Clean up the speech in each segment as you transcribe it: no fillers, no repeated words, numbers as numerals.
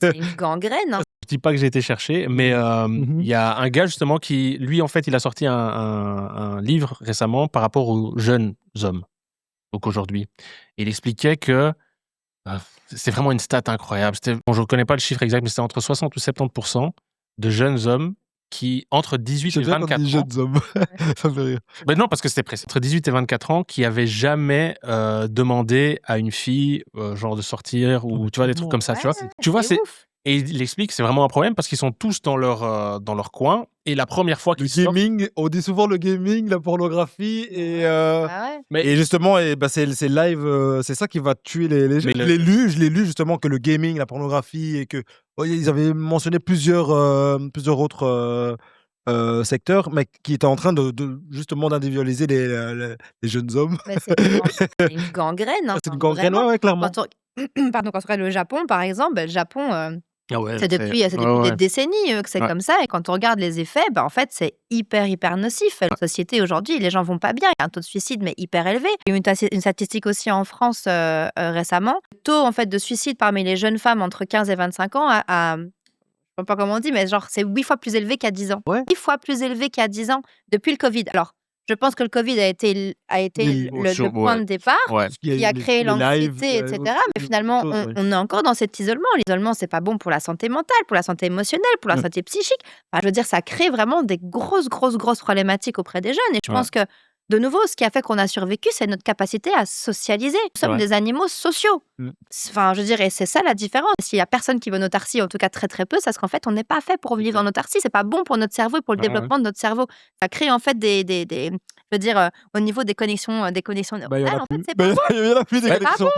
C'est une gangrène, hein. Je dis pas que j'ai été chercher, mais il y a un gars justement qui, lui, en fait, il a sorti un livre récemment par rapport aux jeunes hommes, donc aujourd'hui. Et il expliquait que c'est vraiment une stat incroyable. Bon, je ne connais pas le chiffre exact, mais c'était entre 60 ou 70% de jeunes hommes qui, entre 18 et J'aime bien quand on 24 dit ans, jeunes hommes. Ça me fait rire. mais non, parce que c'était précis, entre 18 et 24 ans, qui avaient jamais demandé à une fille, genre de sortir, ou tu vois, des trucs comme ça, tu vois. Tu vois, c'est c'est... ouf. Et il explique, c'est vraiment un problème parce qu'ils sont tous dans leur coin. Et la première fois Le qu'ils sortent... gaming, on dit souvent le gaming, la pornographie et Ah ouais. Mais et justement c'est live, c'est ça qui va tuer les jeunes. Mais Je l'ai lu justement que le gaming, la pornographie et que ils avaient mentionné plusieurs autres secteurs, mais qui étaient en train de justement d'individualiser les jeunes hommes. Mais c'est une gangrène, hein, C'est une gangrène, vraiment. ouais, clairement. Quand on pardon, quand on regarde le Japon, par exemple, le Japon, ah ouais, c'est depuis des décennies, que c'est Ouais. comme ça, et quand on regarde les effets, en fait, c'est hyper nocif. La société aujourd'hui, les gens vont pas bien. Il y a un taux de suicide, mais hyper élevé. Il y a eu une statistique aussi en France récemment. Le taux, en fait, de suicide parmi les jeunes femmes entre 15 et 25 ans je sais pas comment on dit, mais genre, c'est 8 fois plus élevé qu'à 10 ans. Ouais. 8 fois plus élevé qu'à 10 ans depuis le Covid. Alors, je pense que le Covid a été le point de départ, qui a créé l'anxiété, etc. Mais finalement, on est encore dans cet isolement. L'isolement, c'est pas bon pour la santé mentale, pour la santé émotionnelle, pour la santé psychique. Enfin, je veux dire, ça crée vraiment des grosses problématiques auprès des jeunes. Et je pense que, de nouveau, ce qui a fait qu'on a survécu, c'est notre capacité à socialiser. Nous sommes des animaux sociaux. Enfin, je dirais, c'est ça la différence. S'il y a personne qui veut en autarcie, en tout cas très peu, c'est parce qu'en fait, on n'est pas fait pour vivre en autarcie. C'est pas bon pour notre cerveau et pour le développement de notre cerveau. Ça crée en fait je veux dire, au niveau des connexions neuronales, en fait, c'est pas bon. Il y en a plus des C'est pas connexions.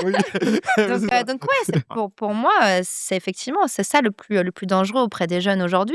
bon. Donc ouais, pour moi, c'est effectivement, c'est ça le plus dangereux auprès des jeunes aujourd'hui.